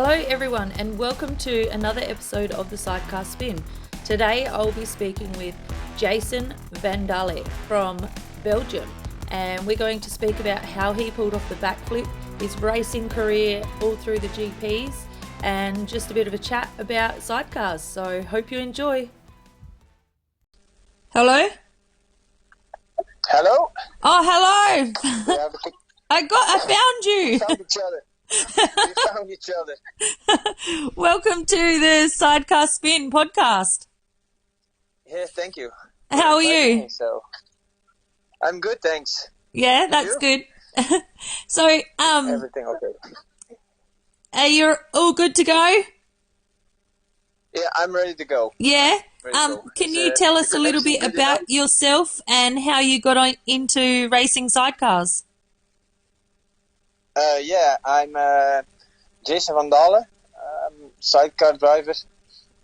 Hello everyone and welcome to another episode of the Sidecar Spin. Today I'll be speaking with Jason van Daele from Belgium, and we're going to speak about how he pulled off the backflip, his racing career all through the GPs, and just a bit of a chat about sidecars. So hope you enjoy. Hello? Hello? Oh, hello! I found you! We found each other. We found each other. Welcome to the Sidecar Spin podcast. Yeah, thank you. How are you? I'm good, thanks. Yeah, that's good. So, Everything okay? are you all good to go? Yeah, I'm ready to go. Yeah. Ready to go. Can you tell us a little bit about yourself and how you got into racing sidecars? I'm Jason van Daele, sidecar driver.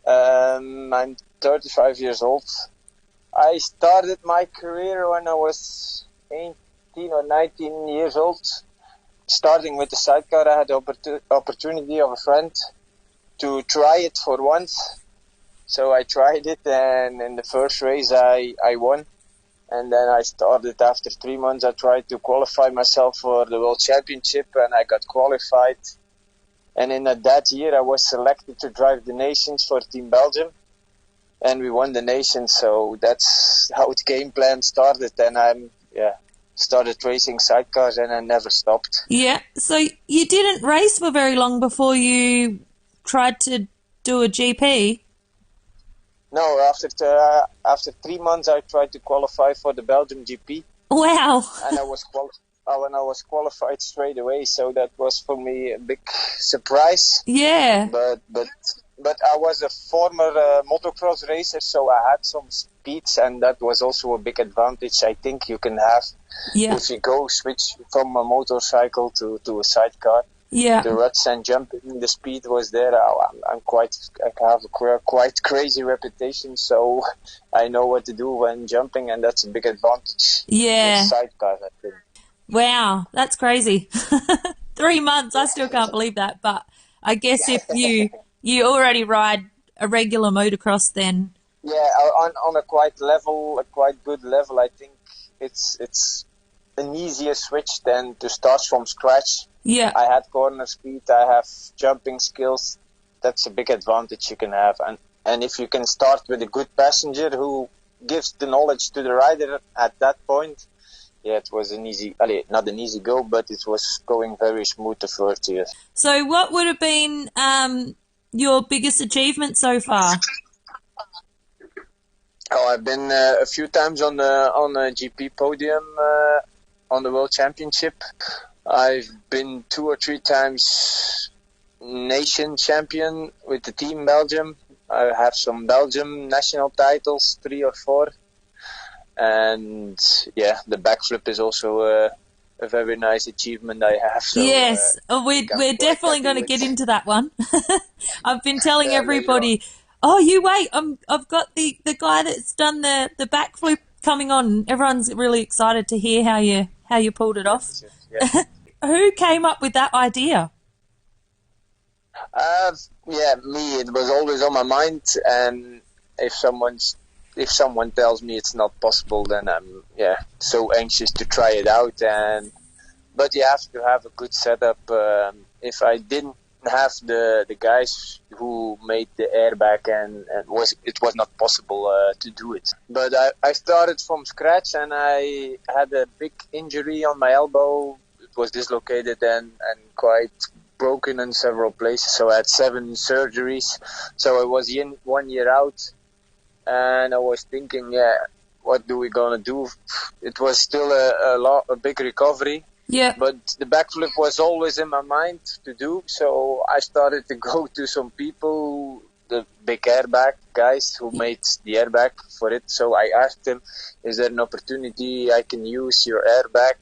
I'm 35 years old. I started my career when I was 18 or 19 years old. Starting with the sidecar, I had the opportunity of a friend to try it for once. So I tried it, and in the first race I won. And then I started after 3 months. I tried to qualify myself for the World Championship, and I got qualified. And in that year, I was selected to drive the Nations for Team Belgium, and we won the Nations. So that's how the game plan started. And started racing sidecars, and I never stopped. Yeah. So you didn't race for very long before you tried to do a GP? No, after 3 months, I tried to qualify for the Belgium GP. Wow! And I was qualified straight away, so that was for me a big surprise. Yeah. But I was a former motocross racer, so I had some speeds, and that was also a big advantage I think you can have if you switch from a motorcycle to a sidecar. Yeah. The ruts and jumping, the speed was there. I have a quite crazy reputation, so I know what to do when jumping, and that's a big advantage. Yeah. With sidecars, I think. Wow, that's crazy. 3 months, I still can't believe that. But I guess if you already ride a regular motocross, then yeah, on a quite good level, I think it's an easier switch than to start from scratch. Yeah. I had corner speed, I have jumping skills. That's a big advantage you can have. And if you can start with a good passenger who gives the knowledge to the rider at that point, yeah, it was not an easy go, but it was going very smooth the first year. So what would have been your biggest achievement so far? Oh, I've been a few times on a GP podium on the World Championship. I've been 2 or 3 times nation champion with the team Belgium. I have some Belgium national titles, 3 or 4. And yeah, the backflip is also a very nice achievement I have. So, yes, we're definitely going to get into that one. I've been telling everybody, oh, you wait, I've got the guy that's done the backflip coming on. Everyone's really excited to hear how you pulled it off. Yeah. Who came up with that idea? Me. It was always on my mind, and if someone tells me it's not possible, then I'm so anxious to try it out. But you have to have a good setup. If I didn't have the guys who made the airbag, and it was not possible to do it. But I started from scratch, and I had a big injury on my elbow. It was dislocated and quite broken in several places. So I had 7 surgeries. So I was 1 year out. And I was thinking, what do we gonna do? It was still a big recovery. Yeah. But the backflip was always in my mind to do. So I started to go to some people, the big airbag guys who made the airbag for it. So I asked them, is there an opportunity I can use your airbag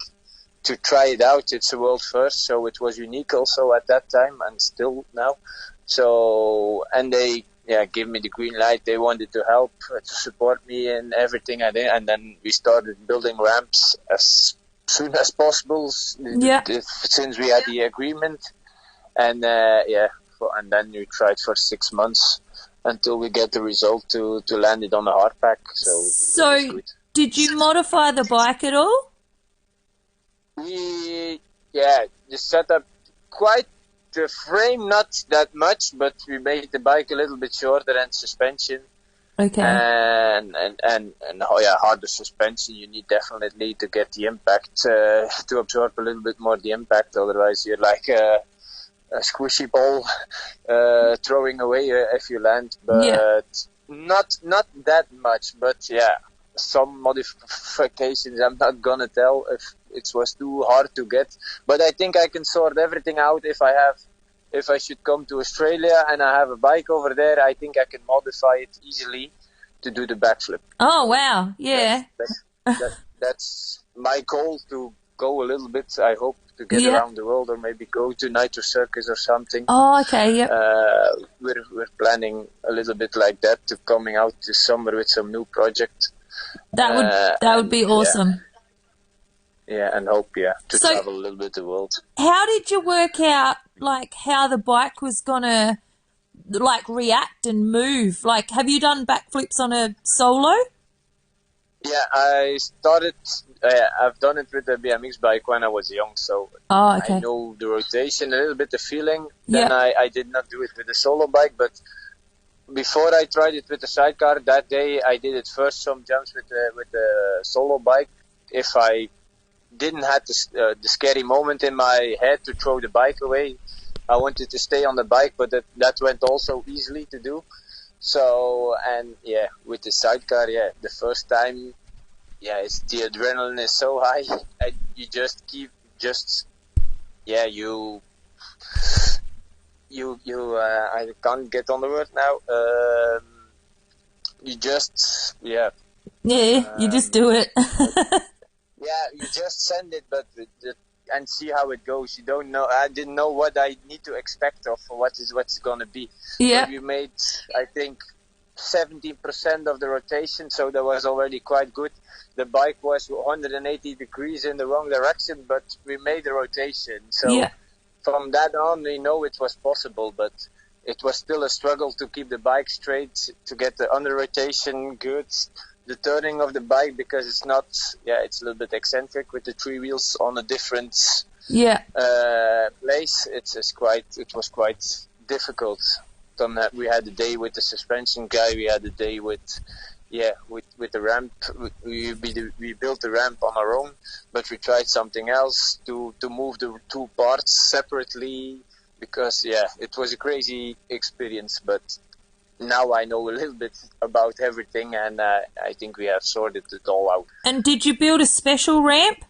to try it out? It's a world first, so it was unique also at that time and still now. So, and they give me the green light. They wanted to help, to support me in everything I did. And then we started building ramps as soon as possible since we had the agreement. And and then you try it for 6 months until we get the result to land it on the hard pack. So did you modify the bike at all? The setup, quite the frame, not that much, but we made the bike a little bit shorter and suspension. Okay. And harder suspension. You need definitely to get the impact, to absorb a little bit more the impact. Otherwise, you're like a squishy ball throwing away if you land. But not that much. But yeah, some modifications I'm not gonna tell if it was too hard to get. But I think I can sort everything out if I should come to Australia and I have a bike over there. I think I can modify it easily to do the backflip. Oh, wow. Yeah. That's my goal, to go a little bit, I hope, to get around the world, or maybe go to Nitro Circus or something. Oh, okay, yep. We're planning a little bit like that, to coming out this summer with some new project. That would be awesome. Yeah, and hope, to travel a little bit the world. How did you work out, like, how the bike was going to, like, react and move? Like, have you done backflips on a solo? Yeah, I've done it with the BMX bike when I was young, so I know the rotation, a little bit the feeling. Then I did not do it with the solo bike, but before I tried it with the sidecar, that day I did it first some jumps with the solo bike. If I didn't have the scary moment in my head to throw the bike away, I wanted to stay on the bike, but that went also easily to do. So, and with the sidecar, the first time, it's the adrenaline is so high, and you just keep I can't get on the word now. You just you just do it. You just send it, but and see how it goes. You don't know. I didn't know what I need to expect of what's gonna be. Yeah. But we made, I think, 70% of the rotation, so that was already quite good. The bike was 180 degrees in the wrong direction, but we made the rotation. So from that on, we know it was possible, but it was still a struggle to keep the bike straight, to get the under rotation good. The turning of the bike, because it's not, it's a little bit eccentric with the 3 wheels on a different place. It was quite difficult. We had a day with the suspension guy. We had a day with the ramp. We built the ramp on our own, but we tried something else to move the 2 parts separately, because it was a crazy experience. But now I know a little bit about everything, and I think we have sorted it all out. And did you build a special ramp?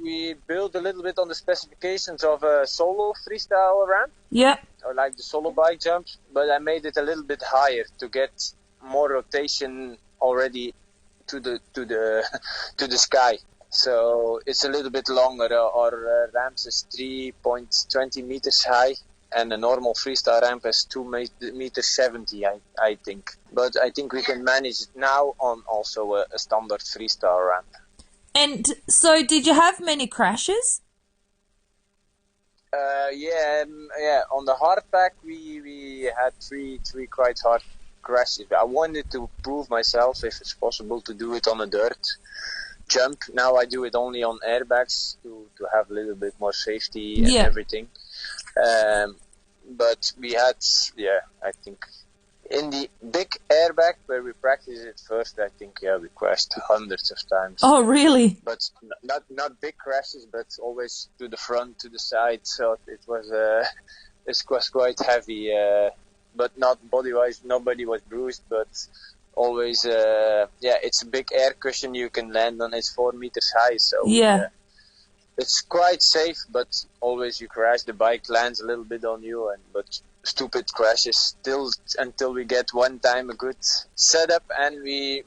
We built a little bit on the specifications of a solo freestyle ramp. Yep. Or like the solo bike jumps, but I made it a little bit higher to get more rotation already to the sky. So it's a little bit longer. Our ramps is 3.20 meters high, and a normal freestyle ramp is 2.70 meters, I think. But I think we can manage it now on also a standard freestyle ramp. And so, did you have many crashes? On the hard pack, we had three quite hard crashes. I wanted to prove myself if it's possible to do it on a dirt jump. Now I do it only on airbags to have a little bit more safety and everything. But we had, I think, in the big airbag where we practiced it first, I think, we crashed hundreds of times. Oh, really? But not big crashes, but always to the front, to the side. So it was quite heavy, but not body-wise. Nobody was bruised, but always, it's a big air cushion you can land on. It's 4 meters high, so it's quite safe, but always you crash, the bike lands a little bit on you, but stupid crashes still until we get one time a good setup and we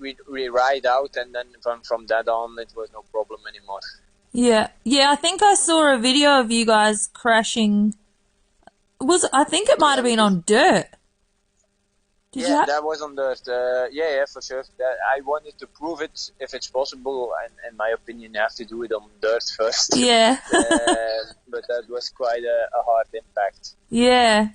ride out, and then from that on it was no problem anymore. I think I saw a video of you guys crashing. I think it might have been on dirt. Did Yeah, you? that was on dirt. Yeah, for sure. I wanted to prove it if it's possible, and in my opinion, you have to do it on dirt first. Yeah. But that was quite a hard impact. Yeah.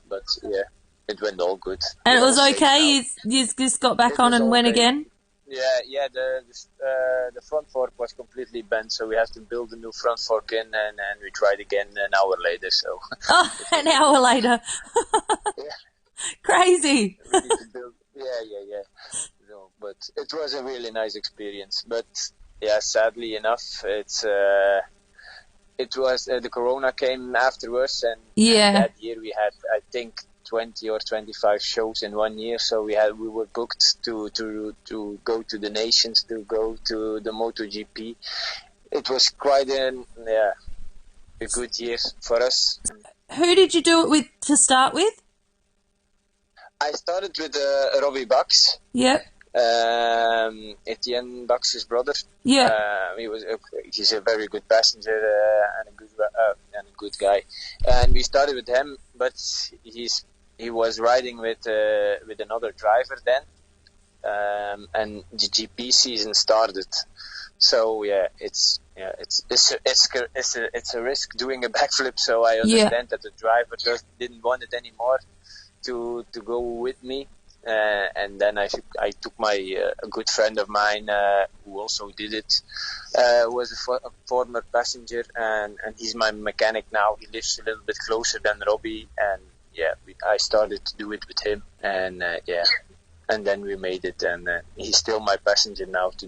But yeah, it went all good. And it We're was all safe now. okay. You just got back It on was and went okay. again. Yeah. The front fork was completely bent, so we have to build a new front fork in, and we tried again an hour later. So. Oh, an hour later. Yeah. Crazy. We need to build. Yeah. No, but it was a really nice experience. But yeah, sadly enough, it was the Corona came afterwards, and that year we had, I think, 20 or 25 shows in 1 year. So we were booked to go to the nations, to go to the MotoGP. It was quite a good year for us. Who did you do it with to start with? I started with Robbie Bucks. Yep. Etienne Bucks' brother. Yeah. He's a very good passenger and a good guy. And we started with him, but he was riding with another driver then, and the GP season started. So it's a risk doing a backflip. So I understand that the driver just didn't want it anymore to go with me. And then I took a good friend of mine who also did it, was a former passenger, and he's my mechanic now. He lives a little bit closer than Robbie, and I started to do it with him, and then we made it, and he's still my passenger now for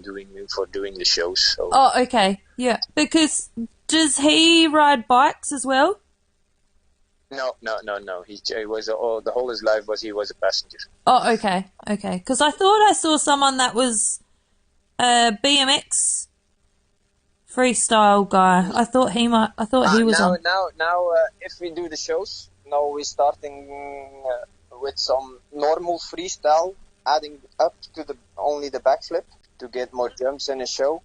doing the shows. So. Oh, okay, yeah. Because does he ride bikes as well? No. He was the whole his life he was a passenger. Oh, okay. Because I thought I saw someone that was a BMX freestyle guy. I thought he was on. Now, if we do the shows, now we're starting with some normal freestyle, adding up to only the backflip to get more jumps in a show.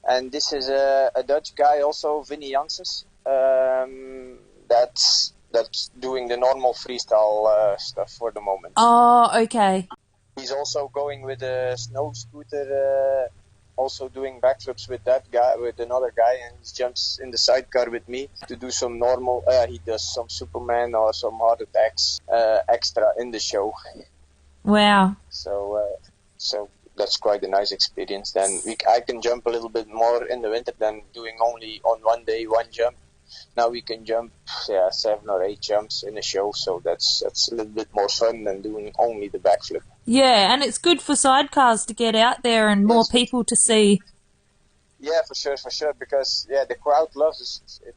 And this is a Dutch guy also, Vinnie Janssens. That's doing the normal freestyle stuff for the moment. Oh, okay. He's also going with a snow scooter, also doing backflips with another guy, and he jumps in the sidecar with me to do some normal. He does some Superman or some heart attacks extra in the show. Wow. So that's quite a nice experience. Then I can jump a little bit more in the winter than doing only on one day one jump. Now we can jump 7 or 8 jumps in a show, so that's a little bit more fun than doing only the backflip. Yeah, and it's good for sidecars to get out there and more people to see. Yeah, for sure, because the crowd loves it.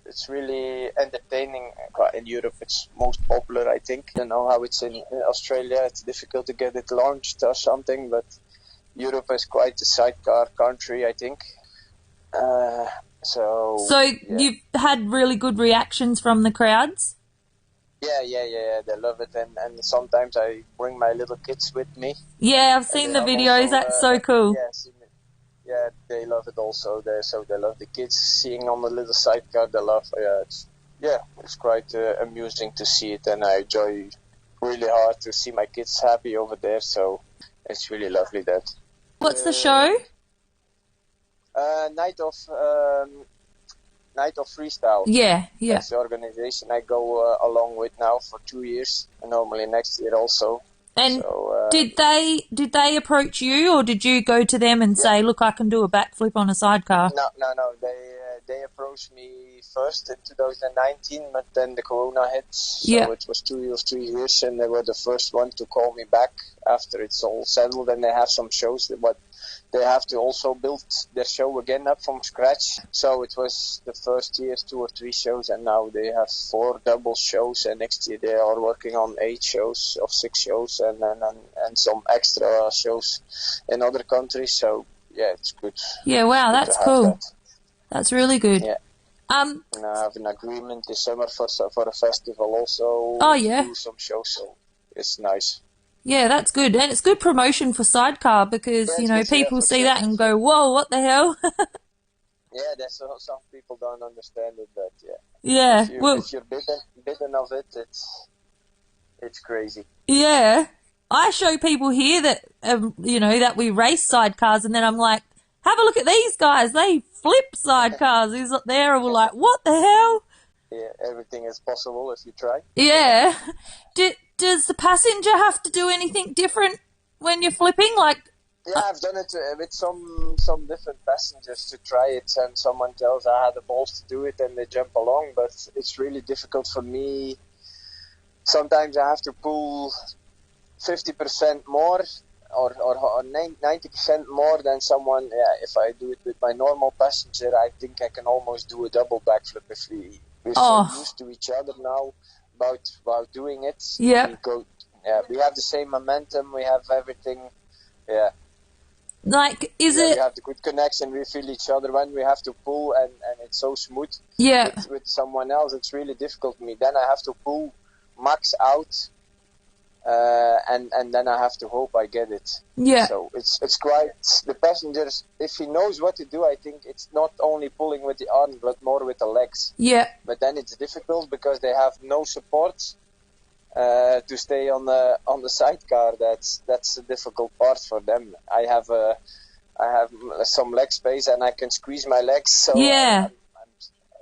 It's really entertaining. In Europe, it's most popular, I think. I don't know how it's in Australia. It's difficult to get it launched or something, but Europe is quite a sidecar country, I think. So you've had really good reactions from the crowds? Yeah, they love it, and sometimes I bring my little kids with me. Yeah, I've seen the videos, also, that's so cool. Yeah, they love it also. They love the kids seeing on the little sidecar, they love, it's quite amusing to see it, and I enjoy really hard to see my kids happy over there, so it's really lovely that. What's the show? Night of Freestyle. Yeah. That's the organization I go along with now for 2 years, and normally next year also. And did they approach you, or did you go to them and say, "Look, I can do a backflip on a sidecar"? No. They approached me first in 2019, but then the Corona hit, so it was 2 or 3 years, and they were the first one to call me back after it's all settled, and they have some shows, but they have to also build their show again up from scratch. So it was the first year 2 or 3 shows, and now they have 4 double shows, and next year they are working on 8 shows or 6 shows, and some extra shows in other countries. So it's good. Yeah, wow, that's cool. That's really good. Yeah. And I have an agreement this summer for a festival also. Oh yeah. To do some shows, so it's nice. Yeah, that's good. And it's good promotion for Sidecar because, people see that and go, whoa, what the hell? That's some people don't understand it, but Yeah. If you're bitten of it, It's crazy. Yeah. I show people here that, that we race sidecars, and then I'm like, have a look at these guys. They flip sidecars. He's up there, and we're like, what the hell? Yeah, everything is possible if you try. Yeah. Does the passenger have to do anything different when you're flipping? Like, Yeah, I've done it with some different passengers to try it, and someone tells I had the balls to do it, and they jump along. But it's really difficult for me. Sometimes I have to pull 50% more or 90% more than someone. Yeah, if I do it with my normal passenger, I think I can almost do a double backflip if we're so used to each other now about doing it. Yeah. We have the same momentum. We have everything. Yeah. Like, we have the good connection. We feel each other when we have to pull, and it's so smooth. Yeah. With someone else, it's really difficult for me. Then I have to pull max out, and then I have to hope I get it. Yeah. So it's quite the passengers. If he knows what to do, I think it's not only pulling with the arms, but more with the legs. Yeah. But then it's difficult because they have no support. To stay on the sidecar, that's a difficult part for them. I have some leg space and I can squeeze my legs, so yeah.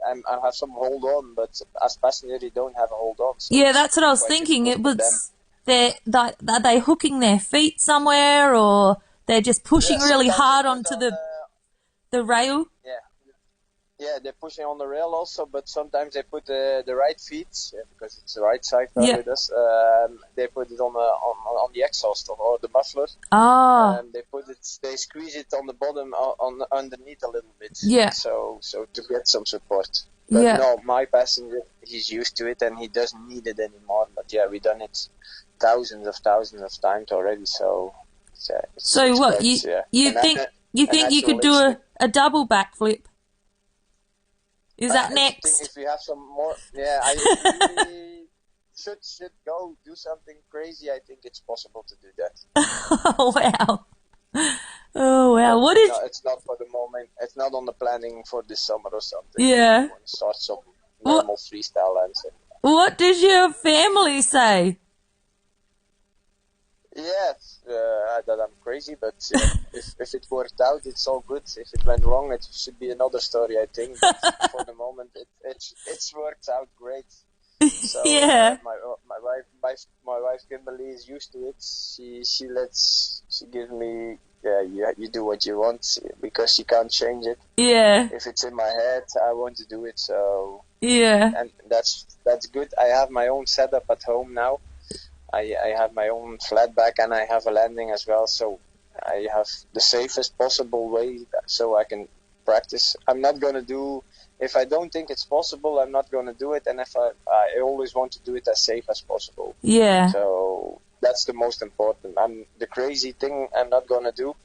I have some hold on, but as passenger you don't have a hold on. So yeah, that's what I was thinking. It was are they hooking their feet somewhere, or they're just pushing really hard onto the rail? Yeah, they're pushing on the rail also, but sometimes they put the right feet, because it's the right side with us. They put it on the exhaust or the muffler. They squeeze it on the bottom, underneath a little bit. Yeah. So to get some support. But no, my passenger, he's used to it and he doesn't need it anymore. But yeah, we've done it thousands of times already. So. So what you think you could do a double backflip? Is that next? If we have some more, I really should go do something crazy. I think it's possible to do that. Oh wow! Oh wow! But it's not for the moment. It's not on the planning for this summer or something. Yeah. Start some normal freestyle lands. What does your family say? Yeah, that I'm crazy, but if it worked out, it's all good. If it went wrong, it should be another story, I think. But for the moment, it's worked out great. So yeah. My wife Kimberly is used to it. She gives me you do what you want, because she can't change it. Yeah. If it's in my head, I want to do it. So yeah. And that's good. I have my own setup at home now. I have my own flat back and I have a landing as well, so I have the safest possible way so I can practice. I'm not going to do, if I don't think it's possible, I'm not going to do it, and if I always want to do it as safe as possible. Yeah. So that's the most important. The crazy thing I'm not going to do.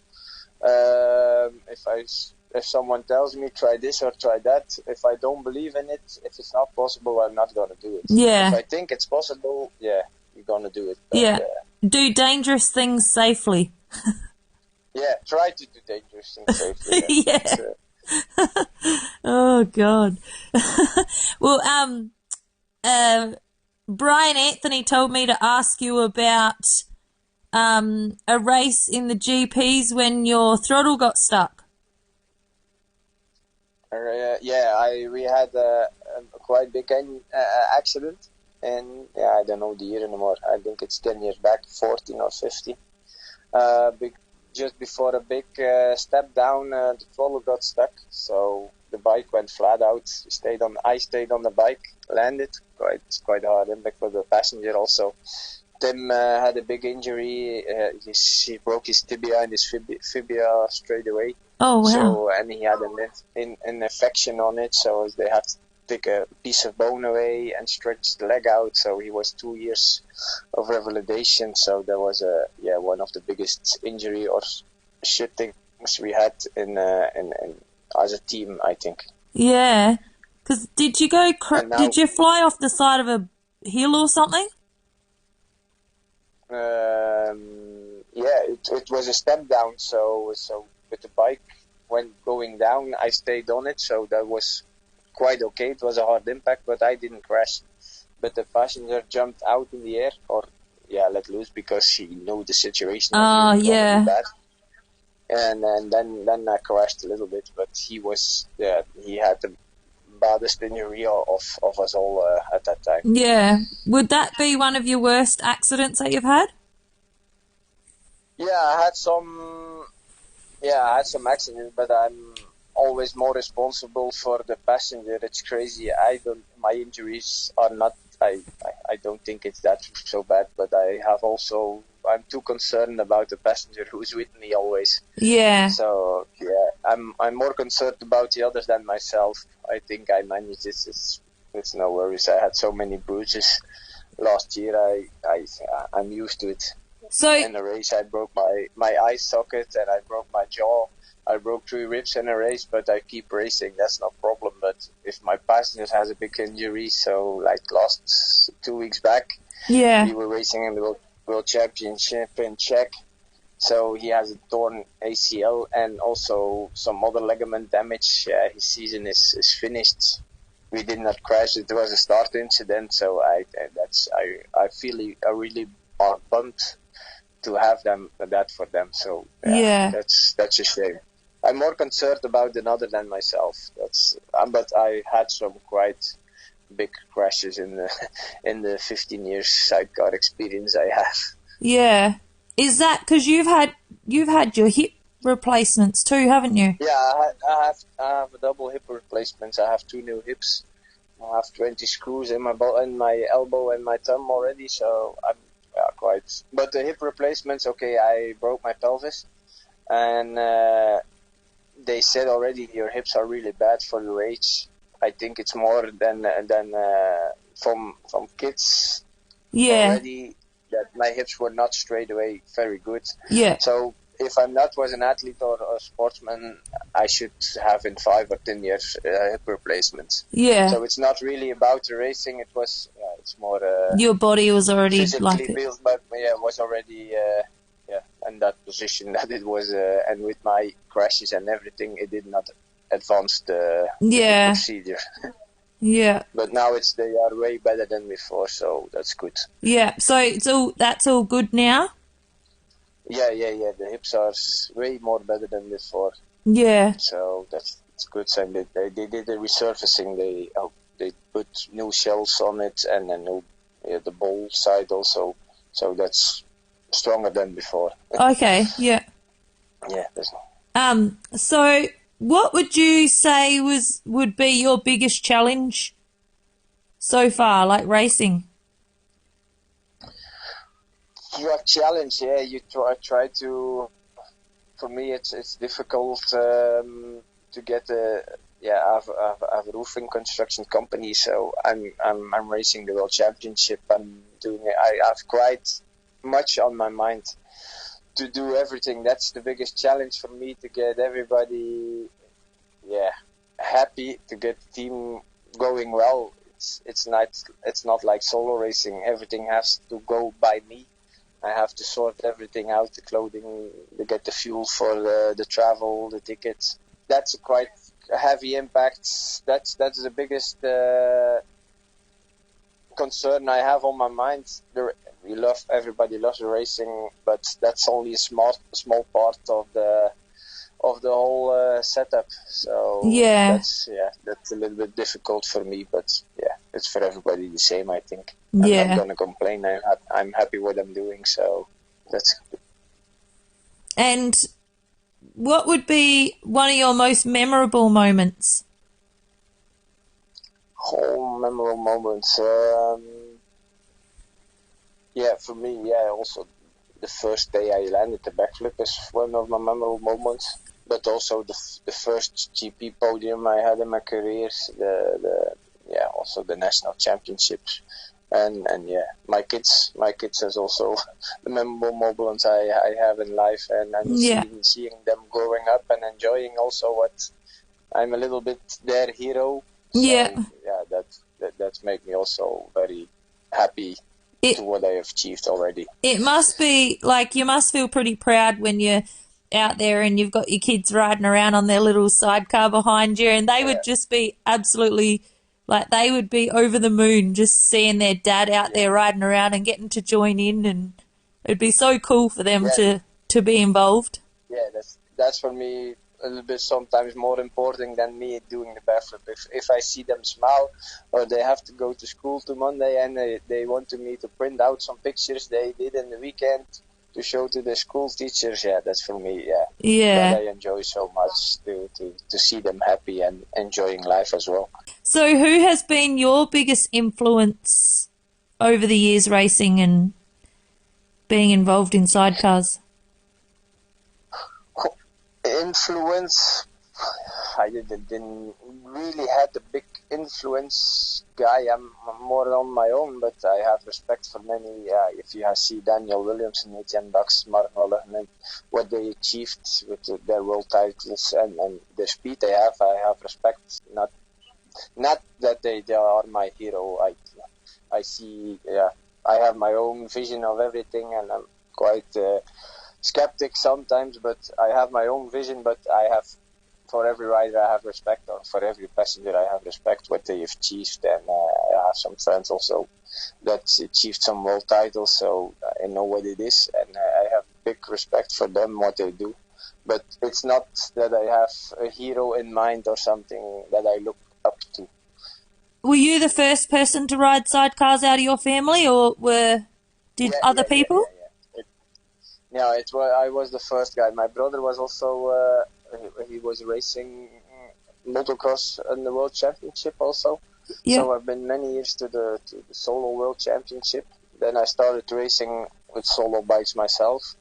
If someone tells me try this or try that, if I don't believe in it, if it's not possible, I'm not going to do it. Yeah. If I think it's possible, you're gonna do it. But, do dangerous things safely. Try to do dangerous things safely. Oh God. Well, Brian Anthony told me to ask you about a race in the GPs when your throttle got stuck. We had a quite big accident. And I don't know the year anymore. I think it's 10 years back, 14 or 15. Just before a big step down, the throttle got stuck, so the bike went flat out. I stayed on the bike, landed. Quite hard impact for the passenger also. Tim had a big injury. He broke his tibia and his fibia straight away. Oh wow! So and he had an infection on it, so they had to take a piece of bone away and stretch the leg out. So he was 2 years of revalidation. So that was one of the biggest injury or shit things we had in as a team, I think. Yeah, because did you did you fly off the side of a hill or something? It was a step down. So with the bike when going down, I stayed on it. So that was quite okay. It was a hard impact, but I didn't crash. but the passenger jumped out in the air, or let loose, because she knew the situation was Oh, really gonna yeah. be bad. And then I crashed a little bit, but he had the baddest injury of us all at that time. Yeah. Would that be one of your worst accidents that you've had? Yeah, I had some. Yeah, I had some accidents, but I'm always more responsible for the passenger. It's crazy. My injuries are not. I don't think it's that so bad, but I'm too concerned about the passenger who's with me always. Yeah. So yeah, I'm more concerned about the others than myself. I think I managed this. It's no worries. I had so many bruises last year. I'm used to it. So In a race, I broke my eye socket and I broke my jaw. I broke 3 ribs in a race, but I keep racing. That's no problem. But if my passenger has a big injury, so like last 2 weeks back, yeah. we were racing in the World Championship in Czech. So he has a torn ACL and also some other ligament damage. His season is finished. We did not crash. It was a start incident. So I feel really bummed to have that for them. So Yeah. that's a shame. I'm more concerned about another than myself. But I had some quite big crashes in the 15 years sidecar experience I have. Yeah. Is that because you've had your hip replacements too, haven't you? Yeah, I have a double hip replacements. I have 2 new hips. I have 20 screws in my elbow and my thumb already. So I'm quite. But the hip replacements, okay, I broke my pelvis, and they said already your hips are really bad for your age. I think it's more than from kids already that my hips were not straight away very good. Yeah. So if I'm not was an athlete or a sportsman, I should have in 5 or 10 years hip replacements. Yeah. So it's not really about the racing. It was it's more your body was already physically like it. built, but was already in that position that it was. And with my crashes and everything, it did not advance the procedure. Yeah. But now they are way better than before, so that's good. Yeah. So that's all good now. Yeah. The hips are way more better than before. Yeah. So that's good. So they did the resurfacing. They put new shells on it and then the ball side also. So that's stronger than before. Okay. Yeah. Yeah. So what would you say would be your biggest challenge so far, like racing? Your challenge, you try to. For me, it's difficult to get I have a roofing construction company, so I'm racing the World Championship. I'm doing it. I have quite much on my mind to do everything. That's the biggest challenge for me, to get everybody happy, to get the team going well. It's not like solo racing. Everything has to go by me. I have to sort everything out, the clothing, to get the fuel for the travel, the tickets. That's a quite heavy impact. That's the biggest concern I have on my mind. Everybody loves racing, but that's only a small part of the whole setup. So that's a little bit difficult for me, but it's for everybody the same, I think. I'm not gonna complain. I'm happy what I'm doing, so that's good. And what would be one of your most memorable moments? Memorable moments. For me, also the first day I landed the backflip is one of my memorable moments. But also the first GP podium I had in my career, also the national championships, and my kids is also the memorable moments I have in life, and seeing them growing up and enjoying also what I'm a little bit their hero. So, that make me also very happy to what I have achieved already. It must be like you must feel pretty proud when you're out there and you've got your kids riding around on their little sidecar behind you, and they would just be absolutely Like, they would be over the moon just seeing their dad out there riding around and getting to join in, and it'd be so cool for them to be involved. Yeah, that's for me a little bit sometimes more important than me doing the backflip. If I see them smile, or they have to go to school to Monday and they want me to print out some pictures they did in the weekend to show to the school teachers, that's for me, Yeah. that I enjoy so much to see them happy and enjoying life as well. So who has been your biggest influence over the years racing and being involved in sidecars? Influence, I didn't really had a big influence guy. I'm more on my own, but I have respect for many. If you see Daniel Williamson, Etienne Dax, Mark Muller, and what they achieved with their world titles and the speed they have, I have respect. Not that they are my hero. I see, I have my own vision of everything, and I'm quite skeptic sometimes, but I have my own vision. But I have, for every rider I have respect, or for every passenger I have respect what they have achieved, and I have some friends also that achieved some world titles, so I know what it is, and I have big respect for them, what they do. But it's not that I have a hero in mind or something that I look up to. Were you the first person to ride sidecars out of your family, or did other people? I was the first guy. My brother was also, he was racing motocross in the World Championship also. Yeah. So I've been many years to the solo World Championship. Then I started racing with solo bikes myself.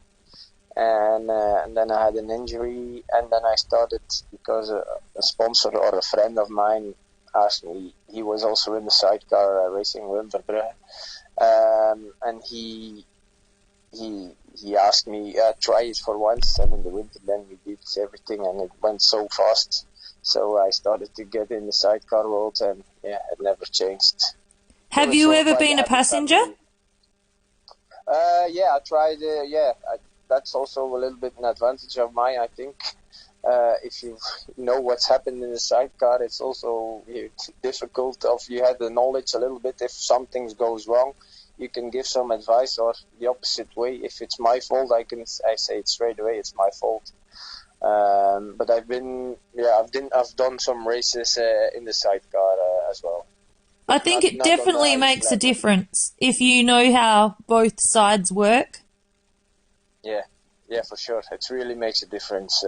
And then I had an injury, and then I started because a sponsor or a friend of mine asked me. He was also in the sidecar racing Wim Verbrugge, and he asked me, try it for once, and in the winter then we did everything, and it went so fast. So I started to get in the sidecar world, and it never changed. Have you ever been a passenger? I tried, that's also a little bit an advantage of mine, I think. If you know what's happened in the sidecar, it's also difficult. If you have the knowledge a little bit, if something goes wrong, you can give some advice, or the opposite way. If it's my fault, I say it straight away. It's my fault. But I've done some races in the sidecar as well. I think it definitely makes a difference if you know how both sides work. Yeah, for sure. It really makes a difference,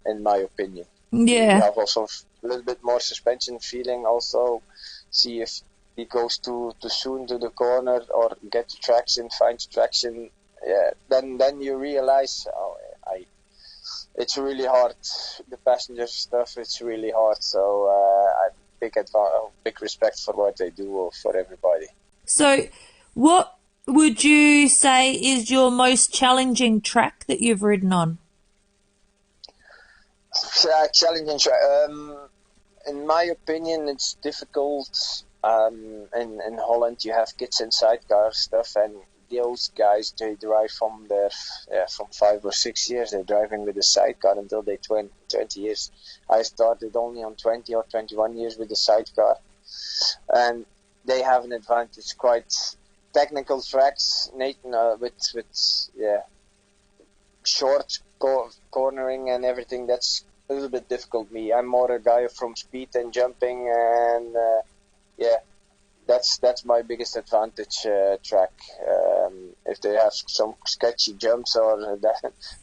in my opinion. Yeah. You have also a little bit more suspension feeling. Also, see if he goes too soon to the corner, or get the traction, finds traction. Yeah, then you realize, it's really hard. The passenger stuff, it's really hard. So I big respect for what they do for everybody. So, what would you say is your most challenging track that you've ridden on? Challenging track. In my opinion, it's difficult. In Holland, you have kids in sidecar stuff, and those guys, they drive from 5 or 6 years. They're driving with a sidecar until they're 20 years. I started only on 20 or 21 years with the sidecar, and they have an advantage. Quite technical tracks, with short cornering and everything. That's a little bit difficult. I'm more a guy from speed and jumping, and that's my biggest advantage track. If they have some sketchy jumps, or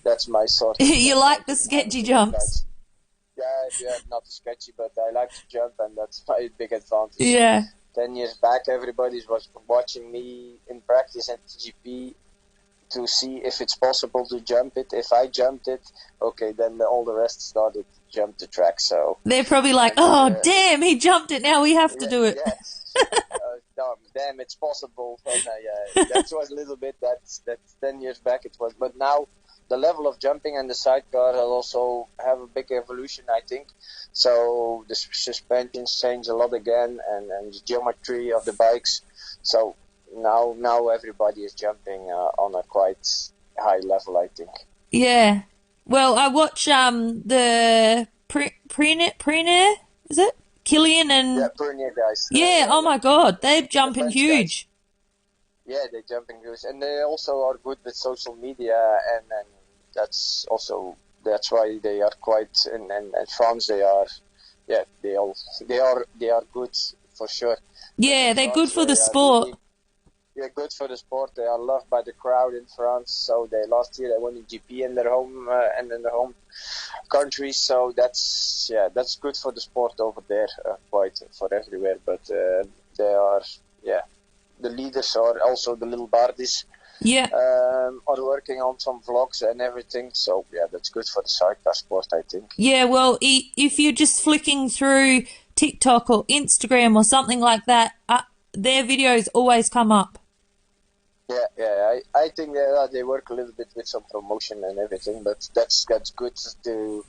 that's my sort of You like the sketchy jumps? Yeah, not sketchy, but I like to jump, and that's my big advantage. Yeah. 10 years back, everybody was watching me in practice at TGP to see if it's possible to jump it. If I jumped it, okay, then all the rest started to jump the track. So they're probably like, damn, he jumped it, now we have to do it. Yes. Damn, it's possible. And, that was a little bit, that's 10 years back it was. But now the level of jumping and the sidecar will also have a big evolution, I think. So the suspensions change a lot again, and the geometry of the bikes. So now everybody is jumping on a quite high level, I think. Yeah. Well, I watch the Preener, is it? Killian and Bernier guys. oh my God, they're jumping French huge. Guys. Yeah, they're jumping huge, and they also are good with social media, and that's why they are quite. And France, they are good for sure. Yeah, they're good for the sport. Really, good for the sport. They are loved by the crowd in France. So last year they won the GP in their home and in their home country. So that's good for the sport over there, quite for everywhere. But they are the leaders are also the little Bardis. Yeah. Are working on some vlogs and everything. So that's good for the sidecar sport, I think. Yeah, well, if you're just flicking through TikTok or Instagram or something like that, their videos always come up. Yeah. I think they work a little bit with some promotion and everything, but that's good to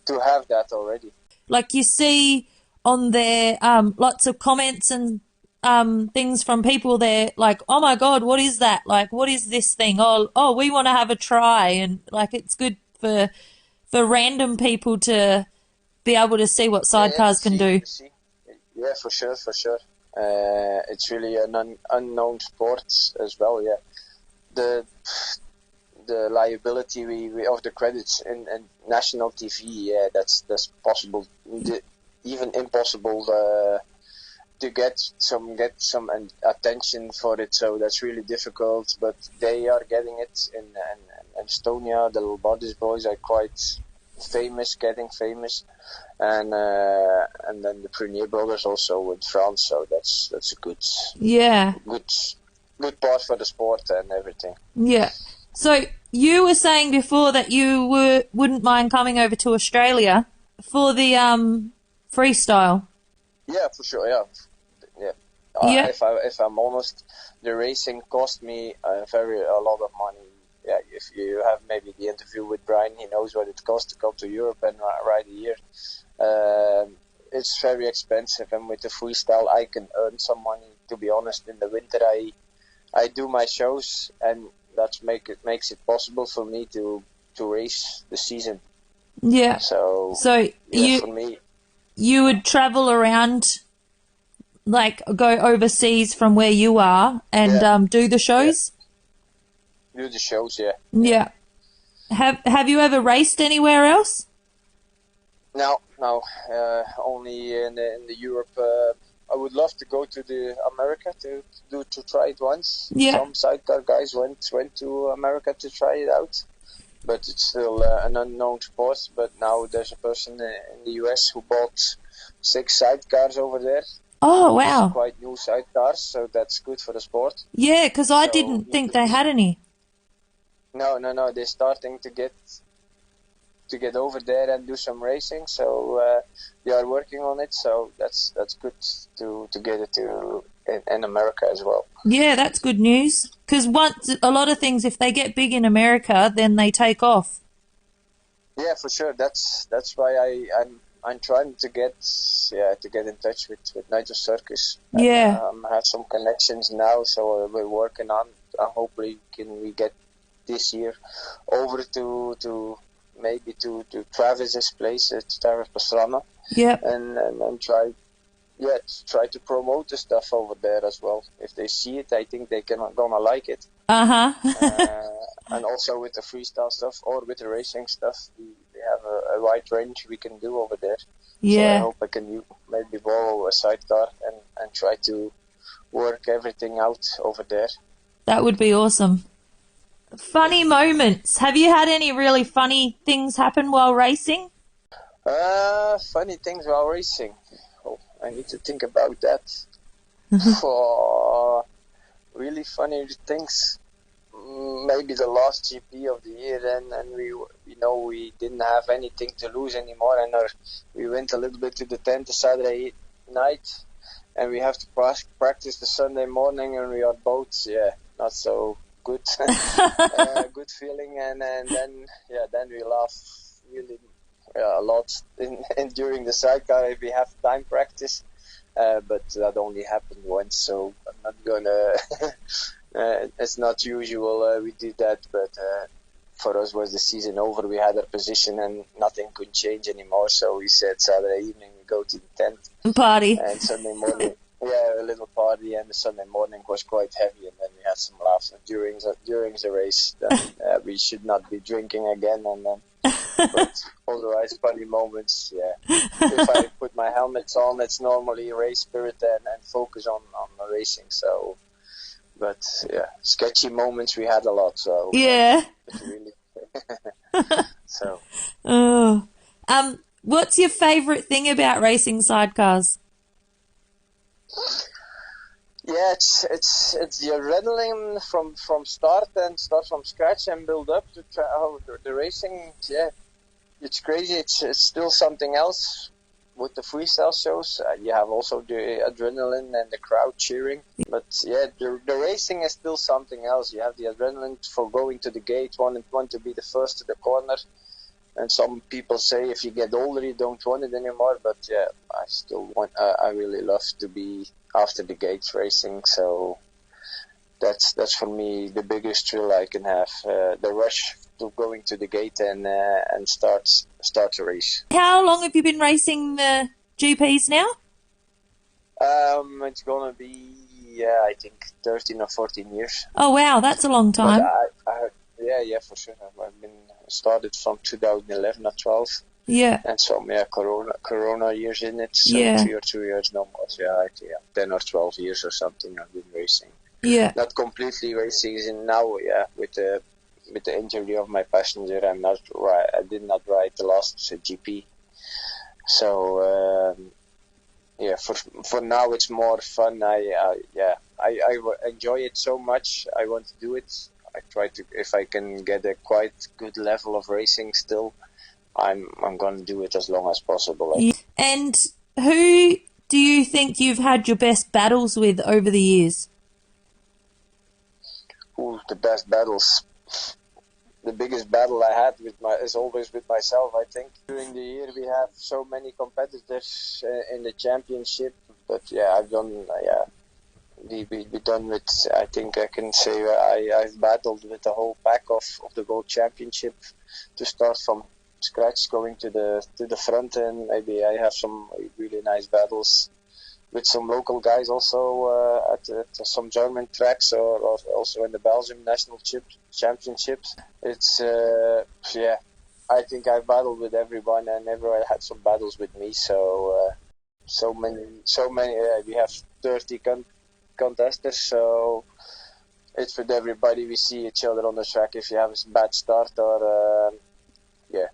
have that already. Like you see on there, lots of comments and things from people there, like, oh my God, what is that? Like, what is this thing? Oh, we want to have a try, and like it's good for random people to be able to see what sidecars can do. Yeah, for sure. It's really an unknown sport as well. Yeah, the liability we of the credits in national TV. Yeah, that's possible. Even impossible to get some attention for it. So that's really difficult. But they are getting it in Estonia. The little Bodies boys are quite getting famous, and then the Prunier brothers also in France. So that's a good part for the sport and everything. Yeah. So you were saying before that you wouldn't mind coming over to Australia for the freestyle. Yeah, for sure. Yeah. If I'm honest, the racing cost me a lot of money. Yeah, if you have maybe the interview with Brian, he knows what it costs to come to Europe and ride a year. It's very expensive, and with the freestyle, I can earn some money. To be honest, in the winter, I do my shows, and that makes it possible for me to race the season. Yeah. So for me, you would travel around, like go overseas from where you are, and do the shows. Do the shows, yeah. Yeah. Have you ever raced anywhere else? No. Only in the Europe. I would love to go to the America to try it once. Yeah. Some sidecar guys went to America to try it out, but it's still an unknown sport. But now there's a person in the US who bought 6 sidecars over there. Oh, wow. Quite new sidecars, so that's good for the sport. Yeah, because I didn't think they had any. No. They're starting to get over there and do some racing. So they are working on it. So that's good to get it in America as well. Yeah, that's good news. Because a lot of things, if they get big in America, then they take off. Yeah, for sure. That's why I'm trying to get in touch with Nitro Circus. Yeah. I have some connections now, so we're working on. Hopefully, can we get this year over to maybe to Travis's place at Travis Pastrana. Yep. And try to promote the stuff over there as well. If they see it, I think they gonna like it. And also with the freestyle stuff or with the racing stuff, we have a wide range we can do over there. Yeah. So I hope I can maybe borrow a sidecar and try to work everything out over there. That would be awesome. Funny moments. Have you had any really funny things happen while racing? Funny things while racing. Oh, I need to think about that. Really funny things. Maybe the last GP of the year, and we didn't have anything to lose anymore, and we went a little bit to the tent the Saturday night, and we have to practice the Sunday morning, and we are both not so good. Good feeling, and then we laugh really a lot during the sidecar if we have time practice, but that only happened once, so I'm not gonna it's not usual we do that, but for us was the season over. We had our position and nothing could change anymore. So we said Saturday evening we go to the tent Party. and Sunday morning, a little party. And the Sunday morning was quite heavy, and then we had some laughs during the race. Then we should not be drinking again, and then. But otherwise, funny moments. Yeah, if I put my helmets on, it's normally race spirit and focus on the racing. So. But yeah, sketchy moments we had a lot. So yeah. But really, so. Oh, what's your favourite thing about racing sidecars? Yeah, it's the adrenaline from start from scratch and build up to the racing. Yeah, it's crazy. It's still something else. With the freestyle shows, you have also the adrenaline and the crowd cheering. But yeah, the racing is still something else. You have the adrenaline for going to the gate, want to be the first to the corner. And some people say if you get older, you don't want it anymore. But yeah, I still want. I really love to be after the gates racing. So that's for me the biggest thrill I can have. The rush to going to the gate and start a race. How long have you been racing the GPs now? It's gonna be I think 13 or 14 years. Oh wow, that's a long time. But yeah, for sure. I've been started from 2011 or 12. Yeah. And some Corona years in it. So yeah. 3 or 2 years no more. Yeah, 10 or 12 years or something I've been racing. Yeah. Not completely racing in now. Yeah, with the injury of my passenger, I did not ride the last GP. So for now it's more fun. I enjoy it so much. I want to do it. I try to, if I can get a quite good level of racing still, I'm gonna do it as long as possible. Yeah. And who do you think you've had your best battles with over the years? Ooh, the best battles. The biggest battle I had is always with myself, I think. During the year we have so many competitors in the championship, but yeah, I've done, we done with, I think I can say I've battled with the whole pack of the World Championship to start from scratch, going to the front, and maybe I have some really nice battles with some local guys also at some German tracks or also in the Belgium National Championships. It's I think I battled with everyone and everyone had some battles with me. So so many. We have 30 contestants, so it's with everybody. We see each other on the track if you have a bad start or yeah.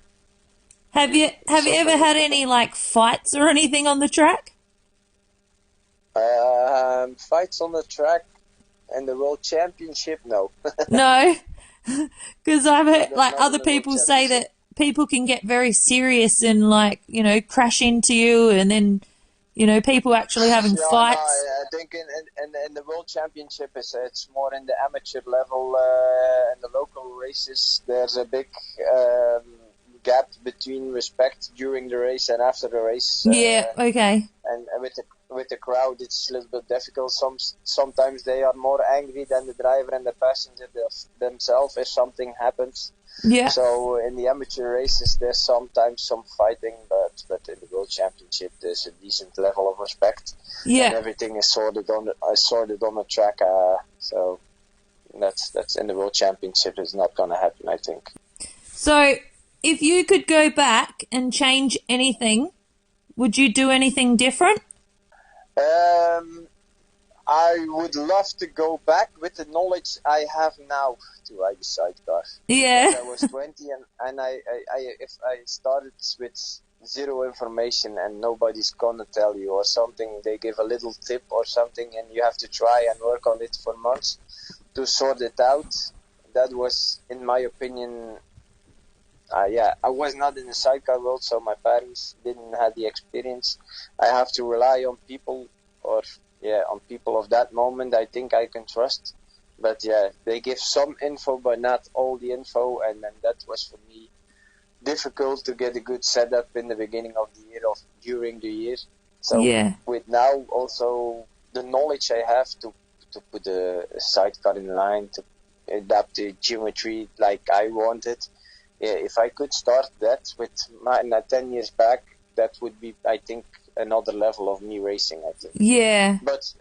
Have you ever had any like fights or anything on the track? Fights on the track and the World Championship, no. No, because I've heard No, like not other in the World people say that Championship. people can get very serious and like, you know, crash into you and then, you know, people actually having Yeah, fights. no, I think in the World Championship it's more in the amateur level and the local races. There's a big gap between respect during the race and after the race. Yeah, okay. And with the crowd, it's a little bit difficult. Sometimes they are more angry than the driver and the passenger themselves if something happens. Yeah. So in the amateur races, there's sometimes some fighting, but in the World Championship, there's a decent level of respect. Yeah. And everything is sorted on the track. So that's in the World Championship is not going to happen, I think. So if you could go back and change anything, would you do anything different? I would love to go back with the knowledge I have now to ride the sidecar. Yeah. Because I was 20 and if I started with zero information and nobody's gonna tell you or something, they give a little tip or something and you have to try and work on it for months to sort it out. That was, in my opinion, I was not in the sidecar world, so my parents didn't have the experience. I have to rely on people on people of that moment I think I can trust. But yeah, they give some info, but not all the info, and then that was for me difficult to get a good setup in the beginning of the year during the year. So Yeah. with now also the knowledge I have to put a sidecar in line, adapt the geometry like I wanted. Yeah, if I could start that with my 10 years back, that would be, I think, another level of me racing, I think. Yeah. But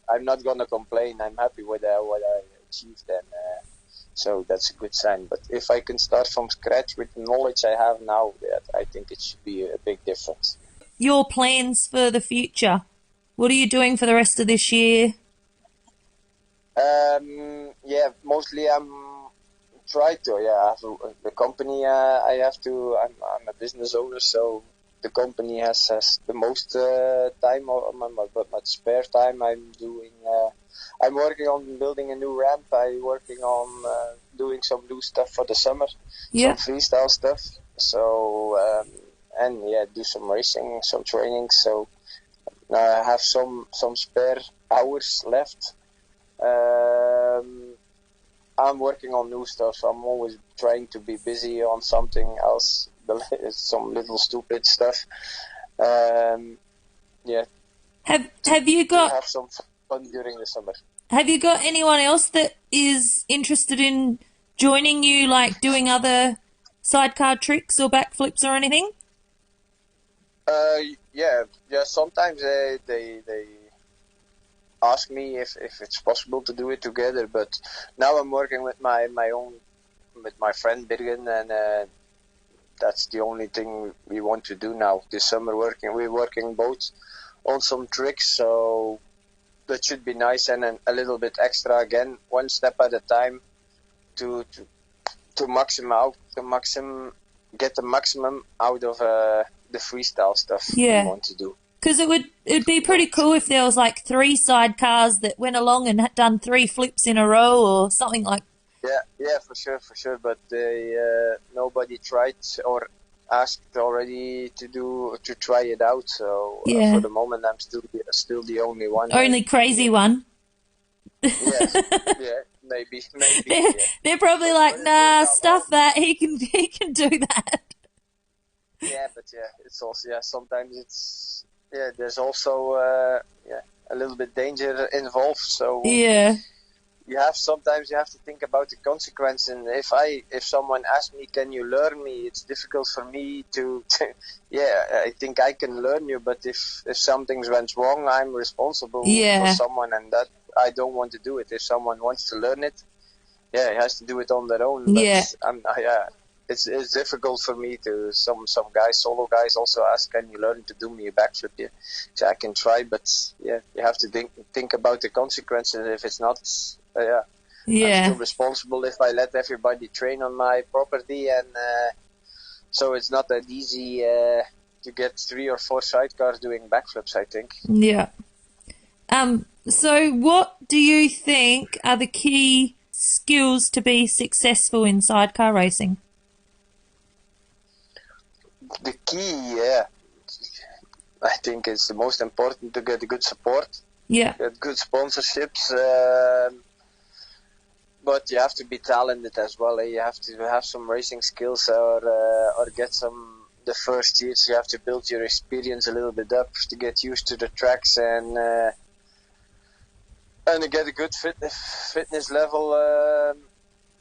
I'm not going to complain. I'm happy with what I achieved, and so that's a good sign. But if I can start from scratch with the knowledge I have now, I think it should be a big difference. Your plans for the future? What are you doing for the rest of this year? Yeah, mostly I'm try to. Yeah, I have the company. I have to. I'm a business owner, so the company has the most time on my spare time. I'm working on building a new ramp. I'm working on doing some new stuff for the summer, Yeah. some freestyle stuff. So and yeah, do some racing, some training. So I have some spare hours left. I'm working on new stuff. I'm always trying to be busy on something else, some little stupid stuff. Yeah. Have you got have some fun during the summer? Have you got anyone else that is interested in joining you, like doing other sidecar tricks or backflips or anything? Yeah. Sometimes they ask me if it's possible to do it together, but now I'm working with my friend Birgen, and that's the only thing we want to do now this summer. We're working both on some tricks, so that should be nice, and then a little bit extra again, one step at a time, to get the maximum out of the freestyle stuff we want to do. Because it'd be pretty cool if there was like 3 sidecars that went along and had done 3 flips in a row or something like. Yeah, for sure. But nobody tried or asked already to try it out. So for the moment, I'm still the only one. Only crazy one. Yeah, maybe. They're probably like, nah, stuff that. He can do that. Yeah, but it's also sometimes it's there's also a little bit danger involved. So sometimes you have to think about the consequence. And if someone asks me, can you learn me? It's difficult for me to I think I can learn you, but if something went wrong, I'm responsible for someone, and that I don't want to do it. If someone wants to learn it, he has to do it on their own. But it's difficult for me to. Some solo guys also ask, can you learn to do me a backflip? Yeah, so I can try, but you have to think about the consequences. If it's not, I'm still responsible if I let everybody train on my property, and so it's not that easy to get 3 or 4 sidecars doing backflips, I think. Yeah. So what do you think are the key skills to be successful in sidecar racing? The key, I think it's the most important to get good support. Yeah. Get good sponsorships. But you have to be talented as well. You have to have some racing skills or get some. The first years you have to build your experience a little bit up to get used to the tracks and to get a good fitness level.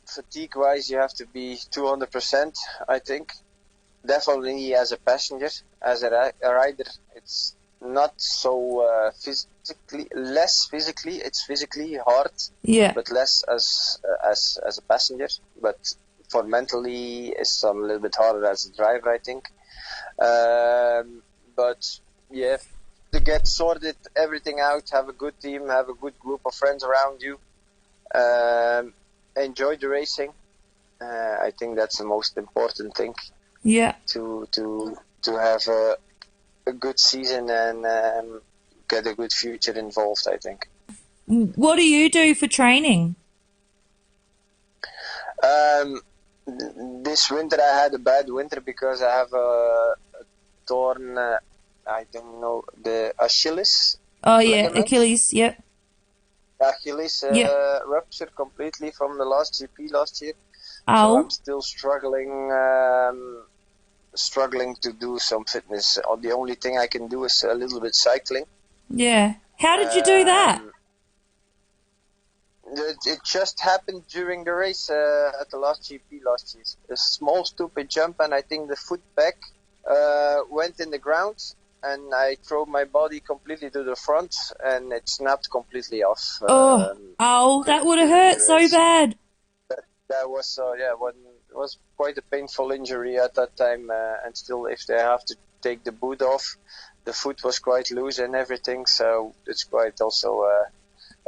Fatigue wise, you have to be 200%. I think. Definitely as a passenger, as a rider, it's not so less physically. It's physically hard, but less as a passenger. But for mentally, it's a little bit harder as a driver, I think. But to get sorted everything out, have a good team, have a good group of friends around you, enjoy the racing. I think that's the most important thing. Yeah. To have a good season and get a good future involved, I think. What do you do for training? This winter I had a bad winter because I have a torn, I don't know, the Achilles. Oh yeah, ligament. Achilles, yep. Achilles rupture completely from the last GP last year. Oh. So I'm still struggling to do some fitness. The only thing I can do is a little bit cycling. Yeah. How did you do that? It just happened during the race at the last GP last year. A small stupid jump, and I think the foot back went in the ground, and I threw my body completely to the front, and it snapped completely off. That would have hurt so bad. That was it was quite a painful injury at that time, and still, if they have to take the boot off, the foot was quite loose and everything, so it's quite also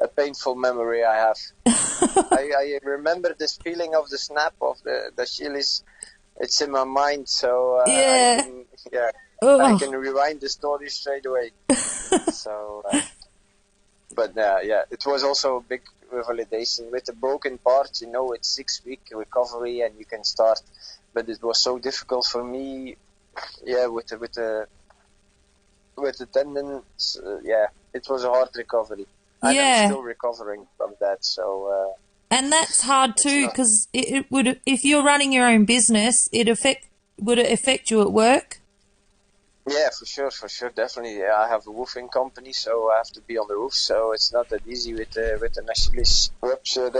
a painful memory I have. I remember this feeling of the snap of the Achilles. It's in my mind, so I can rewind the story straight away. So, it was also a big revalidation with the broken part. It's 6-week recovery and you can start, but it was so difficult for me. With the tendons. It was a hard recovery. And I'm still recovering from that, so... and that's hard too, because it would, if you're running your own business, would it affect you at work? Yeah, for sure, definitely. Yeah, I have a roofing company, so I have to be on the roof, so it's not that easy with an Achilles rupture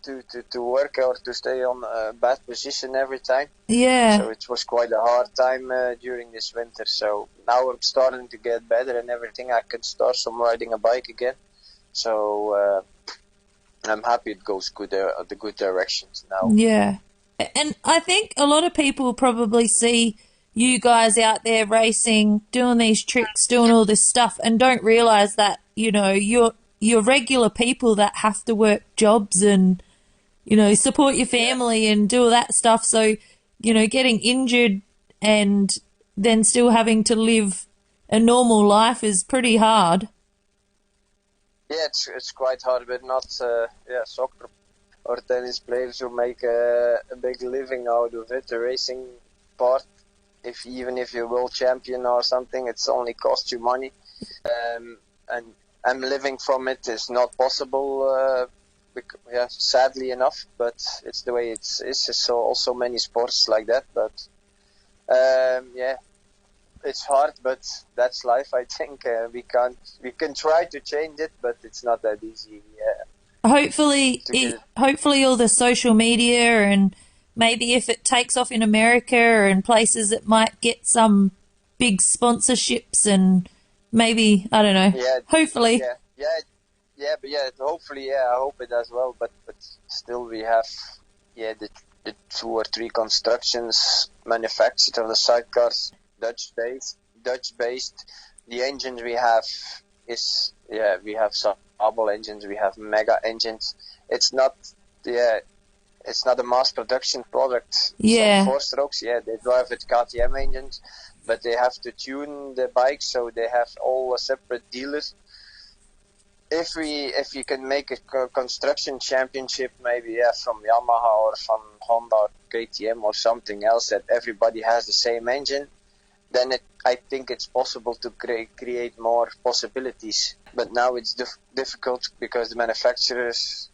to work or to stay on a bad position every time. Yeah. So it was quite a hard time during this winter. So now I'm starting to get better and everything. I can start some riding a bike again. So I'm happy it goes the good directions now. Yeah. And I think a lot of people probably see you guys out there racing, doing these tricks, doing all this stuff, and don't realize that, you're regular people that have to work jobs and, support your family and do all that stuff. So, getting injured and then still having to live a normal life is pretty hard. Yeah, it's quite hard, but not soccer or tennis players who make a big living out of it. The racing part, even if you're world champion or something, it's only cost you money, and living from it is not possible. Sadly enough, but it's the way it's so many sports like that. But it's hard, but that's life. I think we can try to change it, but it's not that easy. Hopefully all the social media, and maybe if it takes off in America and places, it might get some big sponsorships, and maybe, I don't know. Yeah. Hopefully. Hopefully, I hope it as well. But still, we have the 2 or 3 constructions manufactured of the sidecars, Dutch based. The engines we have we have some double engines, we have mega engines. It's not a mass production product. Yeah. Some 4-strokes, they drive with KTM engines, but they have to tune the bike, so they have all a separate dealers. If you can make a construction championship, maybe from Yamaha or from Honda or KTM or something else, that everybody has the same engine, then I think it's possible to create more possibilities. But now it's difficult because the manufacturers,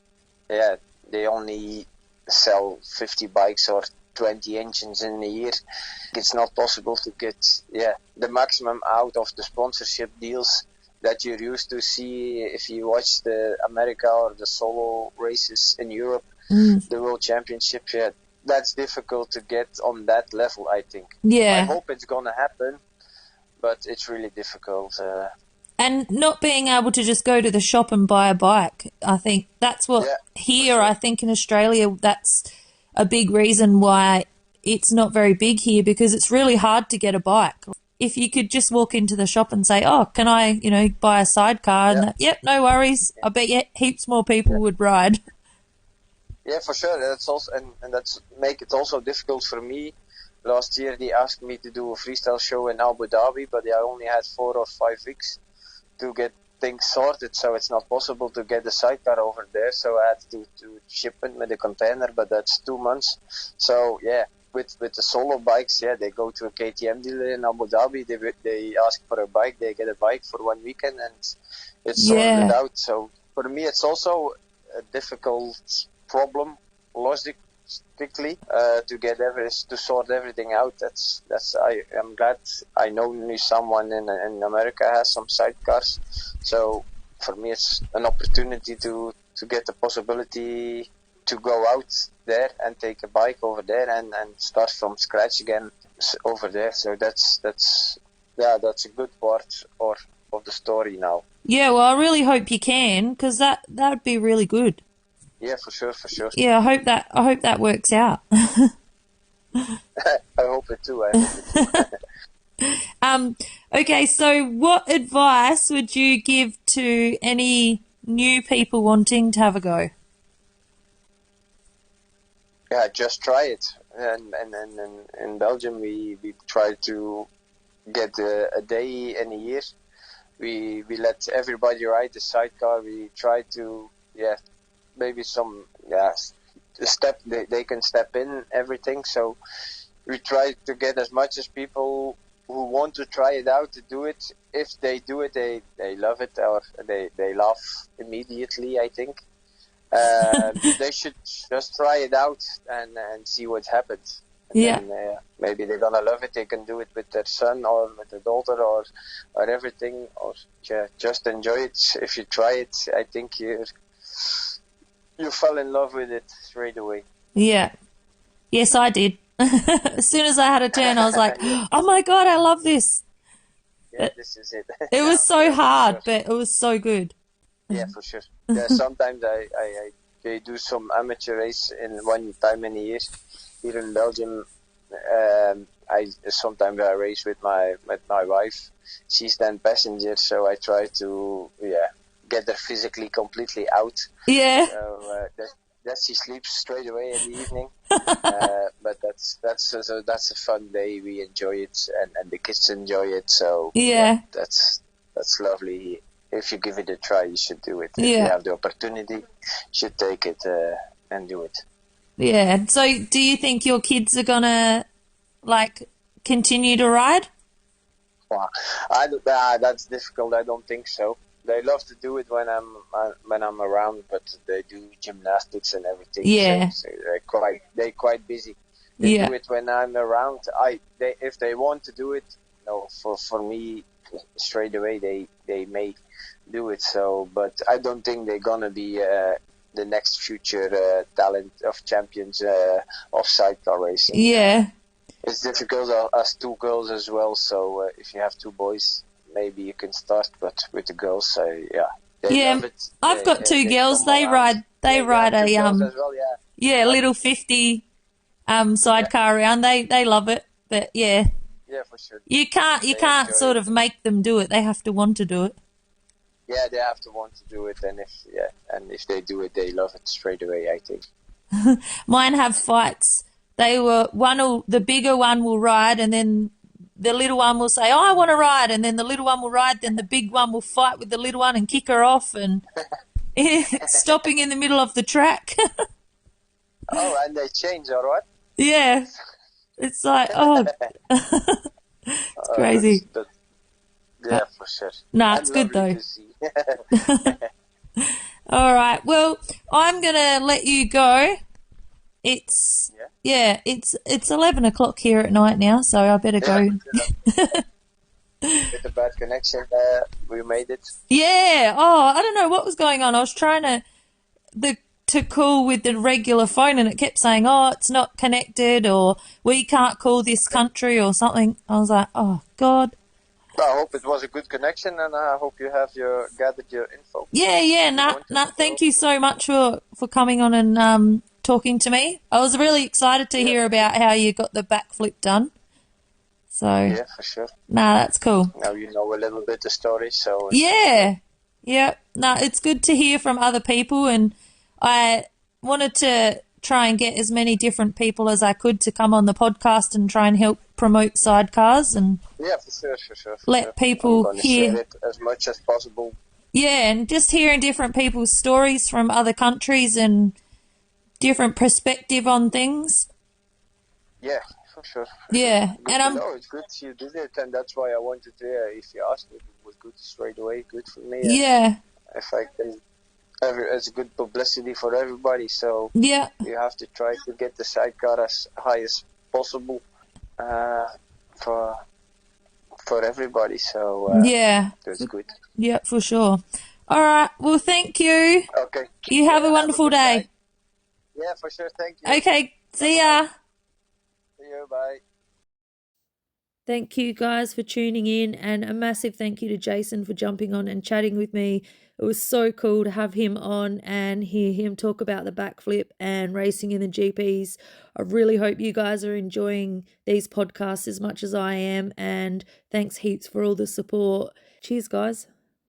they only sell 50 bikes or 20 engines in a year. It's not possible to get the maximum out of the sponsorship deals that you're used to see if you watch the America or the solo races in Europe, the World Championship. That's difficult to get on that level, I think. Yeah. I hope it's gonna happen, but it's really difficult. And not being able to just go to the shop and buy a bike, I think that's what here, I think in Australia, that's a big reason why it's not very big here, because it's really hard to get a bike. If you could just walk into the shop and say, can I, buy a sidecar? And no worries. I bet heaps more people would ride. Yeah, for sure. That's also, and that's make it also difficult for me. Last year they asked me to do a freestyle show in Abu Dhabi, but I only had 4 or 5 weeks to get things sorted, so it's not possible to get the sidecar over there. So I had to ship it with a container, but that's 2 months. So with the solo bikes, they go to a KTM dealer in Abu Dhabi. They ask for a bike, they get a bike for 1 weekend, and it's sorted out. So for me, it's also a difficult problem, logistically, to sort everything out. I am glad I know someone in America has some sidecars. So for me, it's an opportunity to get the possibility to go out there and take a bike over there and start from scratch again over there. So that's a good part of the story now. Yeah, well, I really hope you can, because that'd be really good. Yeah, for sure. Yeah, I hope that works out. I hope it too. Okay, so what advice would you give to any new people wanting to have a go? Yeah, just try it. And in Belgium, we try to get a day in a year. We let everybody ride the sidecar. We try to, maybe some, step, they can step in everything. So we try to get as much as people who want to try it out to do it. If they do it, they love it, or they laugh immediately, I think. They should just try it out and see what happens. And then, maybe they're gonna love it. They can do it with their son or with their daughter or everything. Or just enjoy it. If you try it, I think you fall in love with it straight away. Yeah. Yes, I did. As soon as I had a turn, I was like, oh my God, I love this. Yeah, this is it. It was so hard, but it was so good. Yeah, for sure. Yeah, sometimes they do some amateur race in one time in a year here in Belgium. I sometimes I race with my wife. She's then passenger, so I try to get her physically completely out. Yeah. So that she sleeps straight away in the evening. But that's a fun day. We enjoy it, and the kids enjoy it. So that's lovely. If you give it a try, you should do it. If you have the opportunity, you should take it and do it. Yeah. So do you think your kids are gonna continue to ride? Well, that's difficult. I don't think so. They love to do it when I'm around, but they do gymnastics and everything. Yeah. So they're quite busy. They do it when I'm around. If they want to do it, no, for me straight away they may do it. So, but I don't think they're gonna be the next future talent of champions of sidecar racing. Yeah. It's difficult as two girls as well. So if you have two boys, maybe you can start. But with the girls, they love it. I've got two girls. They ride a little 50 sidecar around. They love it. But yeah, for sure. You can't sort of make them do it. They have to want to do it. Yeah, they have to want to do it, and if they do it, they love it straight away, I think. Mine have fights. The bigger one will ride, and then the little one will say, "Oh, I want to ride," and then the little one will ride. Then the big one will fight with the little one and kick her off, and stopping in the middle of the track. Oh, and they change, all right? Yeah, it's like it's crazy. Yeah, for sure. Nah, it's good though. All right. Well, I'm gonna let you go. It's 11 o'clock here at night now, so I better go. With a bad connection, we made it. Yeah. Oh, I don't know what was going on. I was trying to call with the regular phone, and it kept saying, "Oh, it's not connected," or "We can't call this country," or something. I was like, "Oh God." I hope it was a good connection, and I hope you have gathered your info. Yeah. Thank you so much for coming on and talking to me. I was really excited to hear about how you got the backflip done. So yeah, for sure. That's cool. Now you know a little bit the story, so yeah. It's good to hear from other people, and I wanted to try and get as many different people as I could to come on the podcast and try and help promote sidecars and for sure. Let people hear share it as much as possible. Yeah, and just hearing different people's stories from other countries and different perspective on things. Yeah, for sure. Yeah, and it's good you did it, and that's why I wanted to. If you asked me, it was good straight away. Good for me. Yeah. If I can. It's good publicity for everybody, so you have to try to get the sidecar as high as possible for everybody. So that's good. Yeah, for sure. All right. Well, thank you. Okay. You have Yeah, a wonderful good day. Yeah, for sure. Thank you. Okay. See ya. See you. Bye. Thank you guys for tuning in, and a massive thank you to Jason for jumping on and chatting with me. It was so cool to have him on and hear him talk about the backflip and racing in the GPs. I really hope you guys are enjoying these podcasts as much as I am, and thanks heaps for all the support. Cheers, guys.